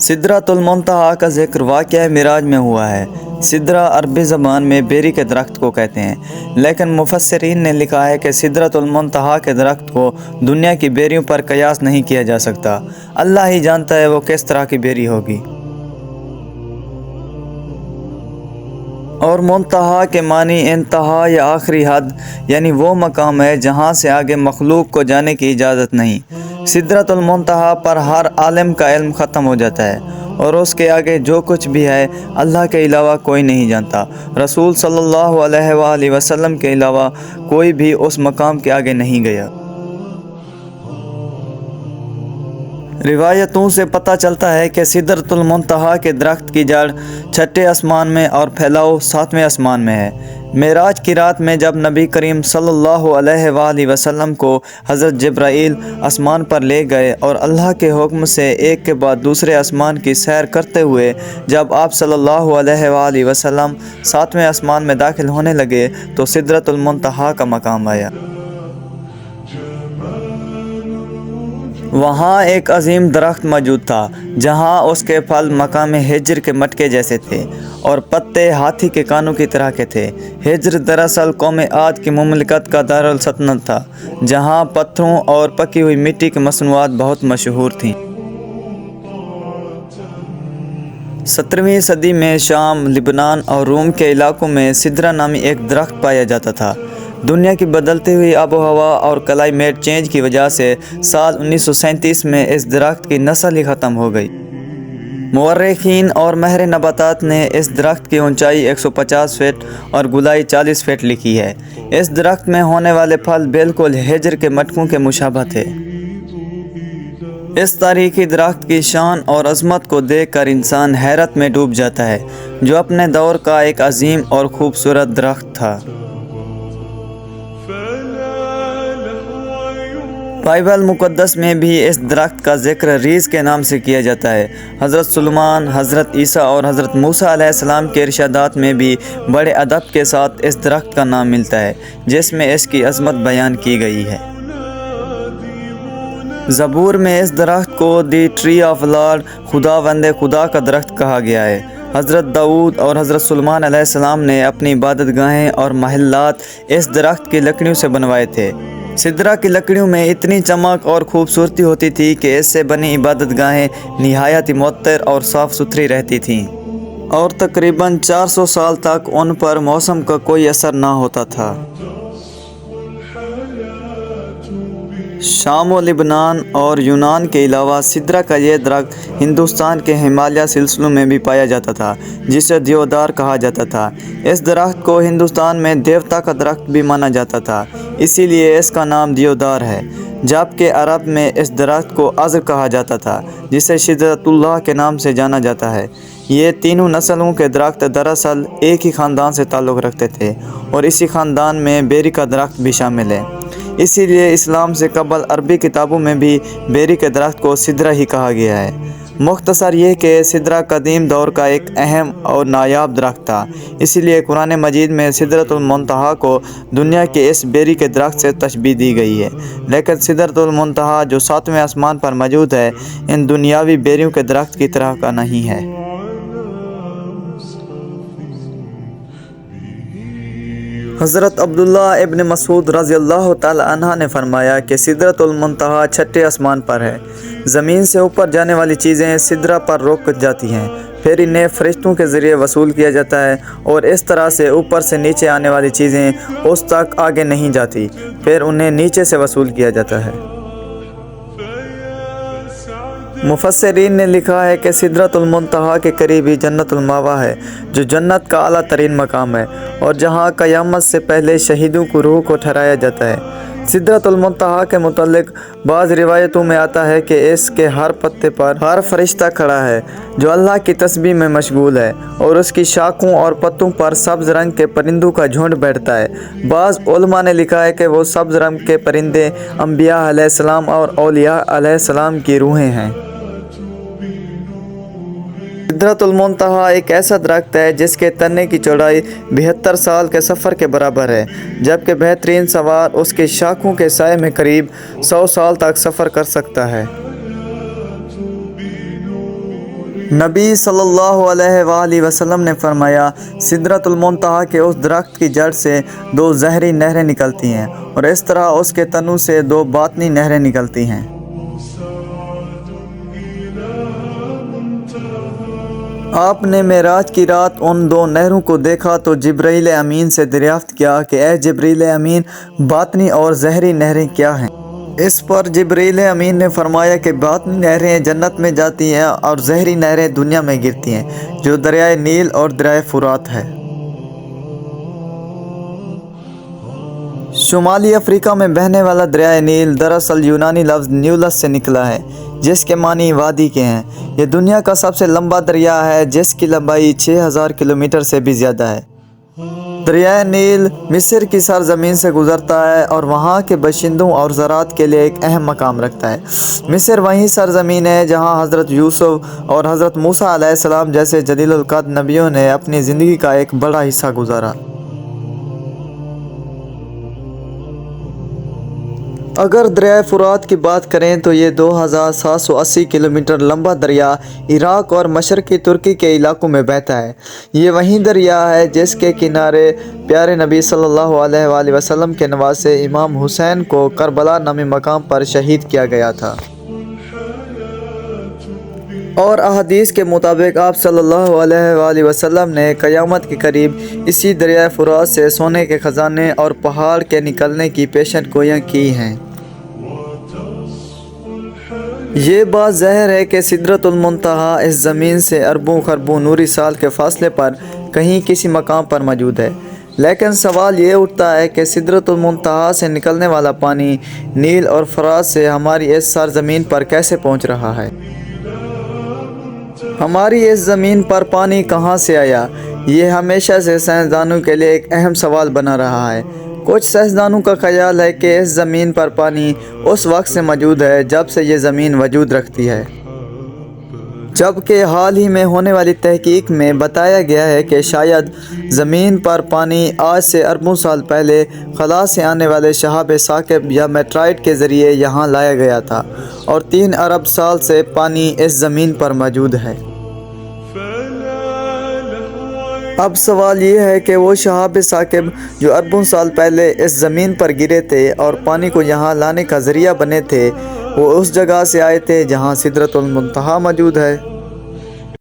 سدرۃ المنتہا کا ذکر واقعہ معراج میں ہوا ہے۔ سدرہ عربی زبان میں بیری کے درخت کو کہتے ہیں، لیکن مفسرین نے لکھا ہے کہ سدرۃ المنتہا کے درخت کو دنیا کی بیریوں پر قیاس نہیں کیا جا سکتا۔ اللہ ہی جانتا ہے وہ کس طرح کی بیری ہوگی۔ اور منتہا کے معنی انتہا یا آخری حد، یعنی وہ مقام ہے جہاں سے آگے مخلوق کو جانے کی اجازت نہیں۔ سدرۃ المنتہا پر ہر عالم کا علم ختم ہو جاتا ہے، اور اس کے آگے جو کچھ بھی ہے اللہ کے علاوہ کوئی نہیں جانتا۔ رسول صلی اللہ علیہ وآلہ وسلم کے علاوہ کوئی بھی اس مقام کے آگے نہیں گیا۔ روایتوں سے پتہ چلتا ہے کہ سدرۃ المنتہا کے درخت کی جڑ چھٹے آسمان میں اور پھیلاؤ ساتویں آسمان میں ہے۔ معراج کی رات میں جب نبی کریم صلی اللہ علیہ وآلہ وسلم کو حضرت جبرائیل آسمان پر لے گئے اور اللہ کے حکم سے ایک کے بعد دوسرے آسمان کی سیر کرتے ہوئے جب آپ صلی اللہ علیہ وآلہ وسلم ساتویں آسمان میں داخل ہونے لگے تو سدرۃ المنتہا کا مقام آیا۔ وہاں ایک عظیم درخت موجود تھا جہاں اس کے پھل مقام ہجر کے مٹکے جیسے تھے اور پتے ہاتھی کے کانوں کی طرح کے تھے۔ ہجر دراصل قوم عاد کی مملکت کا دارالسلطنت تھا جہاں پتھروں اور پکی ہوئی مٹی کی مصنوعات بہت مشہور تھیں۔ 17ویں صدی میں شام، لبنان اور روم کے علاقوں میں سدرہ نامی ایک درخت پایا جاتا تھا۔ دنیا کی بدلتی ہوئی آب و ہوا اور کلائمیٹ چینج کی وجہ سے سال 1937 میں اس درخت کی نسل ہی ختم ہو گئی۔ مورخین اور ماہر نباتات نے اس درخت کی اونچائی 150 فٹ اور گولائی 40 فٹ لکھی ہے۔ اس درخت میں ہونے والے پھل بالکل ہجر کے مٹکوں کے مشابہ تھے۔ اس تاریخی درخت کی شان اور عظمت کو دیکھ کر انسان حیرت میں ڈوب جاتا ہے، جو اپنے دور کا ایک عظیم اور خوبصورت درخت تھا۔ بائبل مقدس میں بھی اس درخت کا ذکر ریز کے نام سے کیا جاتا ہے۔ حضرت سلیمان، حضرت عیسیٰ اور حضرت موسیٰ علیہ السلام کے ارشادات میں بھی بڑے ادب کے ساتھ اس درخت کا نام ملتا ہے، جس میں اس کی عظمت بیان کی گئی ہے۔ زبور میں اس درخت کو دی ٹری آف لارڈ، خداوند خدا کا درخت کہا گیا ہے۔ حضرت داؤد اور حضرت سلیمان علیہ السلام نے اپنی عبادت گاہیں اور محلات اس درخت کی لکڑیوں سے بنوائے تھے۔ سدرہ کی لکڑیوں میں اتنی چمک اور خوبصورتی ہوتی تھی کہ اس سے بنی عبادت گاہیں نہایت ہی معطر اور صاف ستھری رہتی تھیں، اور تقریباً 400 سال تک ان پر موسم کا کوئی اثر نہ ہوتا تھا۔ شام و لبنان اور یونان کے علاوہ سدرہ کا یہ درخت ہندوستان کے ہمالیہ سلسلوں میں بھی پایا جاتا تھا، جسے دیودار کہا جاتا تھا۔ اس درخت کو ہندوستان میں دیوتا کا درخت بھی مانا جاتا تھا، اسی لیے اس کا نام دیودار ہے، جبکہ عرب میں اس درخت کو عذر کہا جاتا تھا، جسے شجرۃ اللہ کے نام سے جانا جاتا ہے۔ یہ تینوں نسلوں کے درخت دراصل ایک ہی خاندان سے تعلق رکھتے تھے، اور اسی خاندان میں بیری کا درخت بھی شامل ہے۔ اسی لیے اسلام سے قبل عربی کتابوں میں بھی بیری کے درخت کو سدرہ ہی کہا گیا ہے۔ مختصر یہ کہ سدرہ قدیم دور کا ایک اہم اور نایاب درخت تھا، اسی لیے قرآن مجید میں سدرۃ المنتہا کو دنیا کے اس بیری کے درخت سے تشبیہ دی گئی ہے، لیکن سدرۃ المنتہا جو ساتویں آسمان پر موجود ہے ان دنیاوی بیریوں کے درخت کی طرح کا نہیں ہے۔ حضرت عبداللہ ابن مسعود رضی اللہ تعالی عنہ نے فرمایا کہ سدرۃ المنتہا چھٹے آسمان پر ہے۔ زمین سے اوپر جانے والی چیزیں سدرہ پر رک جاتی ہیں، پھر انہیں فرشتوں کے ذریعے وصول کیا جاتا ہے، اور اس طرح سے اوپر سے نیچے آنے والی چیزیں اس تک آگے نہیں جاتی، پھر انہیں نیچے سے وصول کیا جاتا ہے۔ مفسرین نے لکھا ہے کہ سدرۃ المنتہا کے قریب ہی جنت المأویٰ ہے، جو جنت کا اعلیٰ ترین مقام ہے، اور جہاں قیامت سے پہلے شہیدوں کو روح کو ٹھہرایا جاتا ہے۔ سدرۃ المنتہا کے متعلق بعض روایتوں میں آتا ہے کہ اس کے ہر پتے پر ہر فرشتہ کھڑا ہے جو اللہ کی تسبیح میں مشغول ہے، اور اس کی شاخوں اور پتوں پر سبز رنگ کے پرندوں کا جھنڈ بیٹھتا ہے۔ بعض علماء نے لکھا ہے کہ وہ سبز رنگ کے پرندے انبیاء علیہ السلام اور اولیاء علیہ السلام کی روحیں ہیں۔ سدرۃ المنتہا ایک ایسا درخت ہے جس کے تنے کی چوڑائی 72 سال کے سفر کے برابر ہے، جبکہ بہترین سوار اس کی شاخوں کے سائے میں قریب 100 سال تک سفر کر سکتا ہے۔ نبی صلی اللہ علیہ وآلہ وسلم نے فرمایا، سدرۃ المنتہا کے اس درخت کی جڑ سے 2 زہری نہریں نکلتی ہیں، اور اس طرح اس کے تنو سے 2 باطنی نہریں نکلتی ہیں۔ آپ نے معراج کی رات ان 2 نہروں کو دیکھا تو جبرائیل امین سے دریافت کیا کہ اے جبرائیل امین، باطنی اور زہری نہریں کیا ہیں؟ اس پر جبرائیل امین نے فرمایا کہ باطنی نہریں جنت میں جاتی ہیں اور زہری نہریں دنیا میں گرتی ہیں، جو دریائے نیل اور دریائے فرات ہے۔ شمالی افریقہ میں بہنے والا دریائے نیل دراصل یونانی لفظ نیولس سے نکلا ہے، جس کے معنی وادی کے ہیں۔ یہ دنیا کا سب سے لمبا دریا ہے، جس کی لمبائی 6000 کلومیٹر سے بھی زیادہ ہے۔ دریائے نیل مصر کی سرزمین سے گزرتا ہے اور وہاں کے باشندوں اور زراعت کے لیے ایک اہم مقام رکھتا ہے۔ مصر وہی سرزمین ہے جہاں حضرت یوسف اور حضرت موسیٰ علیہ السلام جیسے جلیل القدر نبیوں نے اپنی زندگی کا ایک بڑا حصہ گزارا۔ اگر دریائے فرات کی بات کریں تو یہ 2780 کلومیٹر لمبا دریا عراق اور مشرقی ترکی کے علاقوں میں بہتا ہے۔ یہ وہی دریا ہے جس کے کنارے پیارے نبی صلی اللہ علیہ وآلہ وسلم کے نواسے امام حسین کو کربلا نامی مقام پر شہید کیا گیا تھا۔ اور احادیث کے مطابق آپ صلی اللہ علیہ وآلہ وسلم نے قیامت کے قریب اسی دریائے فرات سے سونے کے خزانے اور پہاڑ کے نکلنے کی پیشن گوئیاں کی ہیں۔ یہ بات ظاہر ہے کہ سدرۃ المنتہا اس زمین سے اربوں خربوں نوری سال کے فاصلے پر کہیں کسی مقام پر موجود ہے، لیکن سوال یہ اٹھتا ہے کہ سدرۃ المنتہا سے نکلنے والا پانی نیل اور فرات سے ہماری اس سرزمین پر کیسے پہنچ رہا ہے؟ ہماری اس زمین پر پانی کہاں سے آیا؟ یہ ہمیشہ سے سائنسدانوں کے لیے ایک اہم سوال بنا رہا ہے۔ کچھ سائنسدانوں کا خیال ہے کہ اس زمین پر پانی اس وقت سے موجود ہے جب سے یہ زمین وجود رکھتی ہے، جبکہ حال ہی میں ہونے والی تحقیق میں بتایا گیا ہے کہ شاید زمین پر پانی آج سے اربوں سال پہلے خلا سے آنے والے شہاب ثاقب یا میٹرائٹ کے ذریعے یہاں لایا گیا تھا، اور 3 ارب سال سے پانی اس زمین پر موجود ہے۔ اب سوال یہ ہے کہ وہ شہاب ثاقب جو اربوں سال پہلے اس زمین پر گرے تھے اور پانی کو یہاں لانے کا ذریعہ بنے تھے، وہ اس جگہ سے آئے تھے جہاں سدرۃ المنتہا موجود ہے؟